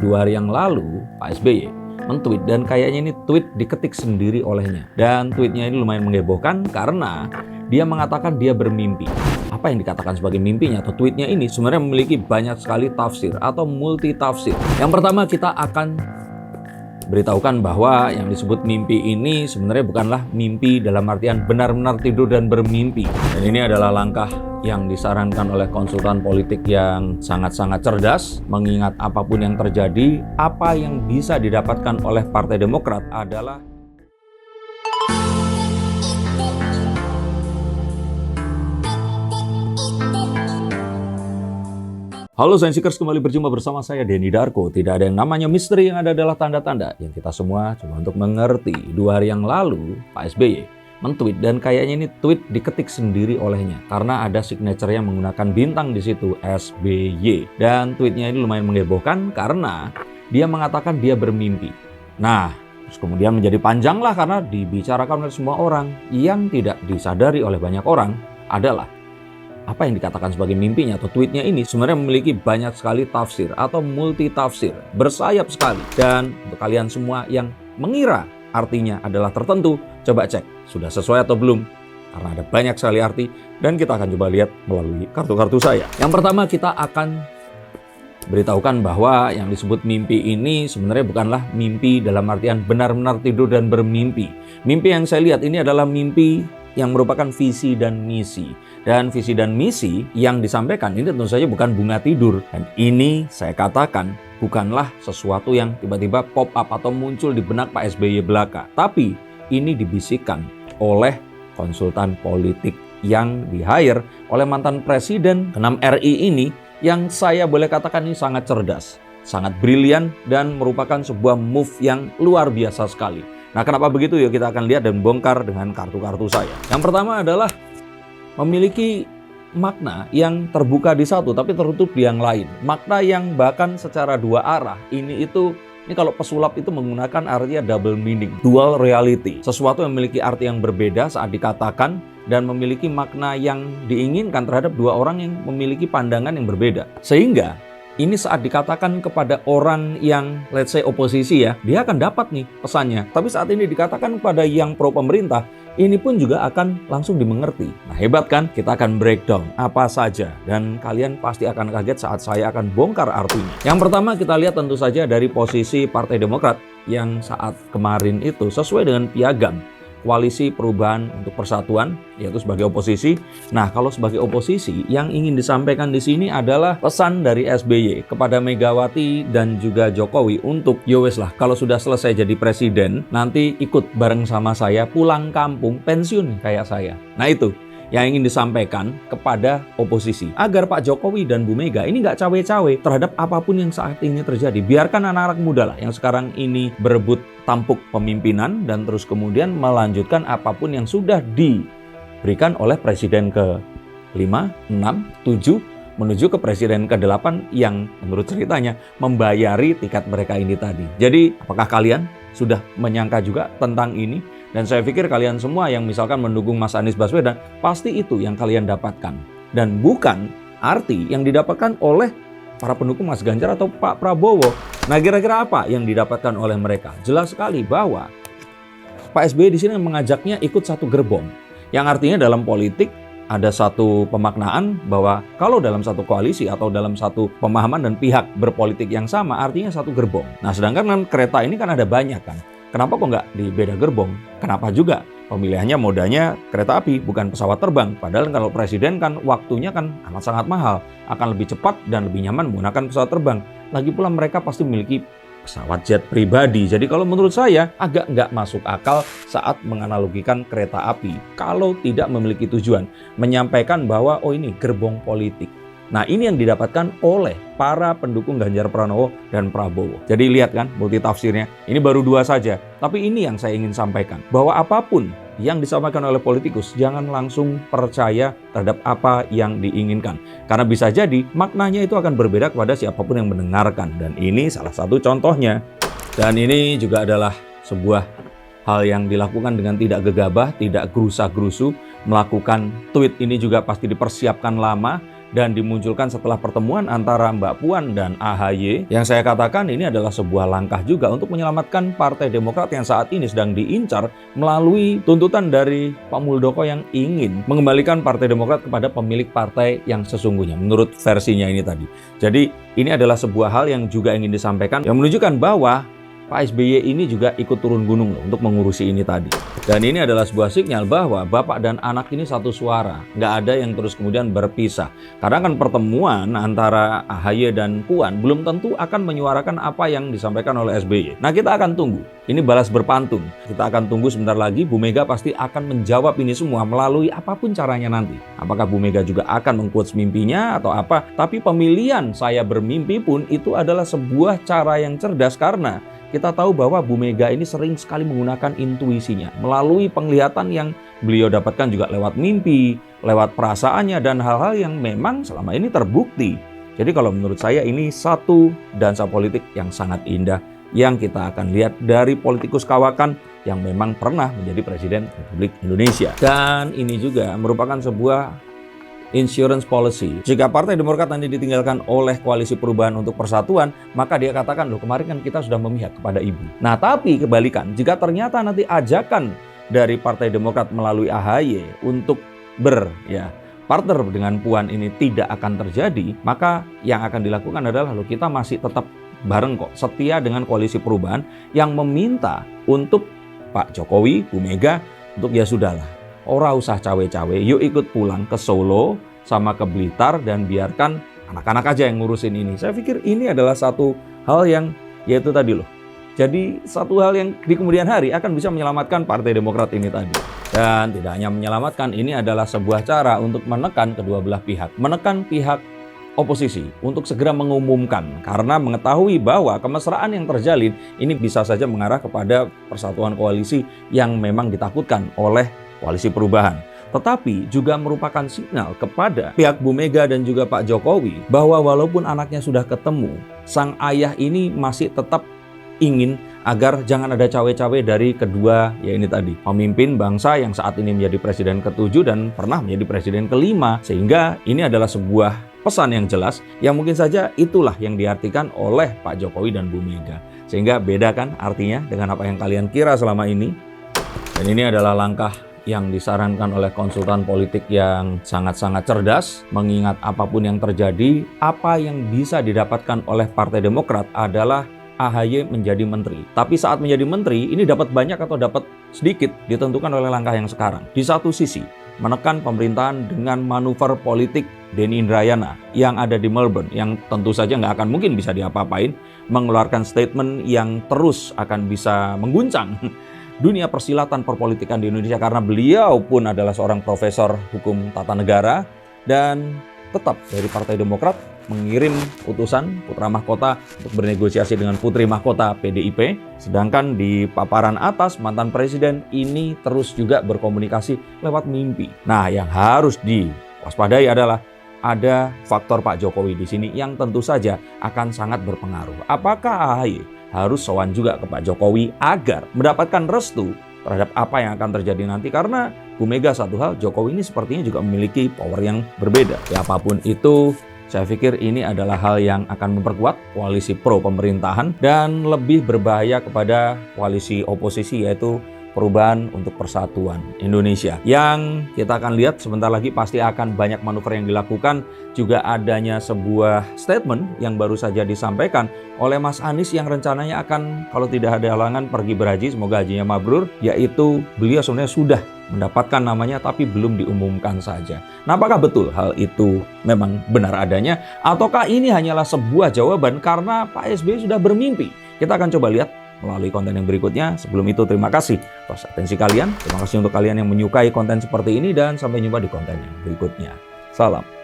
2 hari yang lalu Pak SBY men-tweet, dan kayaknya ini tweet diketik sendiri olehnya. Dan tweetnya ini lumayan menghebohkan karena dia mengatakan dia bermimpi. Apa yang dikatakan sebagai mimpinya atau tweetnya ini sebenarnya memiliki banyak sekali tafsir atau multi tafsir. Yang pertama, kita akan beritahukan bahwa yang disebut mimpi ini sebenarnya bukanlah mimpi dalam artian benar-benar tidur dan bermimpi. Dan ini adalah langkah yang disarankan oleh konsultan politik yang sangat-sangat cerdas, mengingat apapun yang terjadi, apa yang bisa didapatkan oleh Partai Demokrat adalah Halo Sainsikers, kembali berjumpa bersama saya Denny Darko. Tidak ada yang namanya misteri, yang ada adalah tanda-tanda yang kita semua coba untuk mengerti. 2 hari yang lalu Pak SBY men-tweet, dan kayaknya ini tweet diketik sendiri olehnya karena ada signature yang menggunakan bintang di situ, SBY. Dan tweetnya ini lumayan menghebohkan karena dia mengatakan dia bermimpi. Nah, terus kemudian menjadi panjang lah karena dibicarakan oleh semua orang. Yang tidak disadari oleh banyak orang adalah apa yang dikatakan sebagai mimpinya atau tweetnya ini sebenarnya memiliki banyak sekali tafsir atau multi tafsir, bersayap sekali. Dan untuk kalian semua yang mengira artinya adalah tertentu, coba cek sudah sesuai atau belum, karena ada banyak sekali arti dan kita akan coba lihat melalui kartu-kartu saya. Yang pertama, kita akan beritahukan bahwa yang disebut mimpi ini sebenarnya bukanlah mimpi dalam artian benar-benar tidur dan bermimpi. Mimpi yang saya lihat ini adalah mimpi yang merupakan visi dan misi. Dan visi dan misi yang disampaikan ini tentu saja bukan bunga tidur. Dan ini saya katakan bukanlah sesuatu yang tiba-tiba pop up atau muncul di benak Pak SBY belaka. Tapi ini dibisikkan oleh konsultan politik yang di-hire oleh mantan presiden ke-6 RI ini, yang saya boleh katakan ini sangat cerdas, sangat brilian, dan merupakan sebuah move yang luar biasa sekali. Nah, kenapa begitu? Yuk kita akan lihat dan bongkar dengan kartu-kartu saya. Yang pertama adalah memiliki makna yang terbuka di satu tapi tertutup di yang lain. Makna yang bahkan secara dua arah. Ini kalau pesulap itu menggunakan artinya double meaning, dual reality. Sesuatu yang memiliki arti yang berbeda saat dikatakan dan memiliki makna yang diinginkan terhadap dua orang yang memiliki pandangan yang berbeda. Sehingga ini saat dikatakan kepada orang yang let's say oposisi ya, dia akan dapat nih pesannya. Tapi saat ini dikatakan kepada yang pro pemerintah, ini pun juga akan langsung dimengerti. Nah, hebat kan? Kita akan breakdown apa saja dan kalian pasti akan kaget saat saya akan bongkar artinya. Yang pertama, kita lihat tentu saja dari posisi Partai Demokrat yang saat kemarin itu sesuai dengan piagam Koalisi Perubahan untuk Persatuan, yaitu sebagai oposisi. Nah, kalau sebagai oposisi, yang ingin disampaikan di sini adalah pesan dari SBY kepada Megawati dan juga Jokowi untuk yowes lah, kalau sudah selesai jadi presiden, nanti ikut bareng sama saya pulang kampung pensiun kayak saya. Nah, itu yang ingin disampaikan kepada oposisi, agar Pak Jokowi dan Bu Mega ini nggak cawe-cawe terhadap apapun yang saat ini terjadi. Biarkan anak-anak muda lah yang sekarang ini berebut tampuk pemimpinan dan terus kemudian melanjutkan apapun yang sudah diberikan oleh presiden ke-5, 6, 7 menuju ke presiden ke-8 yang menurut ceritanya membayari tiket mereka ini tadi. Jadi apakah kalian sudah menyangka juga tentang ini? Dan saya pikir kalian semua yang misalkan mendukung Mas Anies Baswedan, pasti itu yang kalian dapatkan. Dan bukan arti yang didapatkan oleh para pendukung Mas Ganjar atau Pak Prabowo. Nah, kira-kira apa yang didapatkan oleh mereka? Jelas sekali bahwa Pak SBY di sini mengajaknya ikut satu gerbong. Yang artinya dalam politik ada satu pemaknaan bahwa kalau dalam satu koalisi atau dalam satu pemahaman dan pihak berpolitik yang sama, artinya satu gerbong. Nah, sedangkan kan kereta ini kan ada banyak kan. Kenapa kok nggak di beda gerbong? Kenapa juga pemilihannya modanya kereta api bukan pesawat terbang? Padahal kalau presiden kan waktunya kan amat sangat mahal, akan lebih cepat dan lebih nyaman menggunakan pesawat terbang. Lagi pula mereka pasti memiliki pesawat jet pribadi. Jadi kalau menurut saya agak nggak masuk akal saat menganalogikan kereta api kalau tidak memiliki tujuan menyampaikan bahwa oh ini gerbong politik. Nah, ini yang didapatkan oleh para pendukung Ganjar Pranowo dan Prabowo. Jadi lihat kan multitafsirnya. Ini baru 2 saja. Tapi ini yang saya ingin sampaikan. Bahwa apapun yang disampaikan oleh politikus, jangan langsung percaya terhadap apa yang diinginkan. Karena bisa jadi maknanya itu akan berbeda kepada siapapun yang mendengarkan. Dan ini salah satu contohnya. Dan ini juga adalah sebuah hal yang dilakukan dengan tidak gegabah, tidak gerusa-gerusu. Melakukan tweet ini juga pasti dipersiapkan lama. dan dimunculkan setelah pertemuan antara Mbak Puan dan AHY, yang saya katakan ini adalah sebuah langkah juga untuk menyelamatkan Partai Demokrat yang saat ini sedang diincar melalui tuntutan dari Pak Muldoko yang ingin mengembalikan Partai Demokrat kepada pemilik partai yang sesungguhnya menurut versinya ini tadi. Jadi ini adalah sebuah hal yang juga ingin disampaikan yang menunjukkan bahwa Pak SBY ini juga ikut turun gunung loh untuk mengurusi ini tadi. Dan ini adalah sebuah sinyal bahwa bapak dan anak ini satu suara. Nggak ada yang terus kemudian berpisah. Karena kan pertemuan antara AHY dan Puan belum tentu akan menyuarakan apa yang disampaikan oleh SBY. Nah, kita akan tunggu. Ini balas berpantun. Kita akan tunggu sebentar lagi. Bu Mega pasti akan menjawab ini semua melalui apapun caranya nanti. Apakah Bu Mega juga akan meng-quotes mimpinya atau apa. Tapi pemilihan saya bermimpi pun itu adalah sebuah cara yang cerdas karena kita tahu bahwa Bu Mega ini sering sekali menggunakan intuisinya melalui penglihatan yang beliau dapatkan juga lewat mimpi, lewat perasaannya dan hal-hal yang memang selama ini terbukti. Jadi kalau menurut saya ini satu dansa politik yang sangat indah yang kita akan lihat dari politikus kawakan yang memang pernah menjadi Presiden Republik Indonesia. Dan ini juga merupakan sebuah insurance policy. Jika Partai Demokrat nanti ditinggalkan oleh Koalisi Perubahan untuk Persatuan, maka dia katakan, loh kemarin kan kita sudah memihak kepada ibu. Nah tapi kebalikan, jika ternyata nanti ajakan dari Partai Demokrat melalui AHY untuk partner dengan Puan ini tidak akan terjadi, maka yang akan dilakukan adalah, loh kita masih tetap bareng kok, setia dengan Koalisi Perubahan yang meminta untuk Pak Jokowi, Bu Mega, untuk ya sudahlah. Ora usah cawe-cawe, yuk ikut pulang ke Solo sama ke Blitar dan biarkan anak-anak aja yang ngurusin ini. Saya pikir ini adalah satu hal yang yaitu tadi loh. Jadi satu hal yang di kemudian hari akan bisa menyelamatkan Partai Demokrat ini tadi. Dan tidak hanya menyelamatkan, ini adalah sebuah cara untuk menekan kedua belah pihak. Menekan pihak oposisi untuk segera mengumumkan karena mengetahui bahwa kemesraan yang terjalin ini bisa saja mengarah kepada persatuan koalisi yang memang ditakutkan oleh Koalisi Perubahan. Tetapi juga merupakan sinyal kepada pihak Bu Mega dan juga Pak Jokowi bahwa walaupun anaknya sudah ketemu, sang ayah ini masih tetap ingin agar jangan ada cawe-cawe dari kedua, ya ini tadi, pemimpin bangsa yang saat ini menjadi presiden ke-7 dan pernah menjadi presiden ke-5. Sehingga ini adalah sebuah pesan yang jelas yang mungkin saja itulah yang diartikan oleh Pak Jokowi dan Bu Mega. Sehingga beda kan artinya dengan apa yang kalian kira selama ini. Dan ini adalah langkah yang disarankan oleh konsultan politik yang sangat-sangat cerdas, mengingat apapun yang terjadi, apa yang bisa didapatkan oleh Partai Demokrat adalah AHY menjadi menteri. Tapi saat menjadi menteri, ini dapat banyak atau dapat sedikit ditentukan oleh langkah yang sekarang. Di satu sisi, menekan pemerintahan dengan manuver politik Denny Indrayana yang ada di Melbourne, yang tentu saja nggak akan mungkin bisa diapa-apain, mengeluarkan statement yang terus akan bisa mengguncang dunia persilatan perpolitikan di Indonesia karena beliau pun adalah seorang profesor hukum tata negara dan tetap dari Partai Demokrat mengirim utusan putra mahkota untuk bernegosiasi dengan putri mahkota PDIP. Sedangkan di paparan atas mantan presiden ini terus juga berkomunikasi lewat mimpi. Nah, yang harus diwaspadai adalah ada faktor Pak Jokowi di sini yang tentu saja akan sangat berpengaruh. Apakah AHY harus sowan juga ke Pak Jokowi agar mendapatkan restu terhadap apa yang akan terjadi nanti? Karena Bu Mega satu hal, Jokowi ini sepertinya juga memiliki power yang berbeda. Ya apapun itu, saya pikir ini adalah hal yang akan memperkuat koalisi pro pemerintahan dan lebih berbahaya kepada koalisi oposisi yaitu Perubahan untuk Persatuan Indonesia. Yang kita akan lihat sebentar lagi pasti akan banyak manuver yang dilakukan. Juga adanya sebuah statement yang baru saja disampaikan oleh Mas Anies yang rencananya akan kalau tidak ada halangan pergi berhaji, semoga hajinya mabrur, yaitu beliau sebenarnya sudah mendapatkan namanya tapi belum diumumkan saja. Nah, apakah betul hal itu memang benar adanya ataukah ini hanyalah sebuah jawaban karena Pak SBY sudah bermimpi? Kita akan coba lihat melalui konten yang berikutnya. Sebelum itu terima kasih atas atensi kalian. Terima kasih untuk kalian yang menyukai konten seperti ini dan sampai jumpa di konten yang berikutnya. Salam.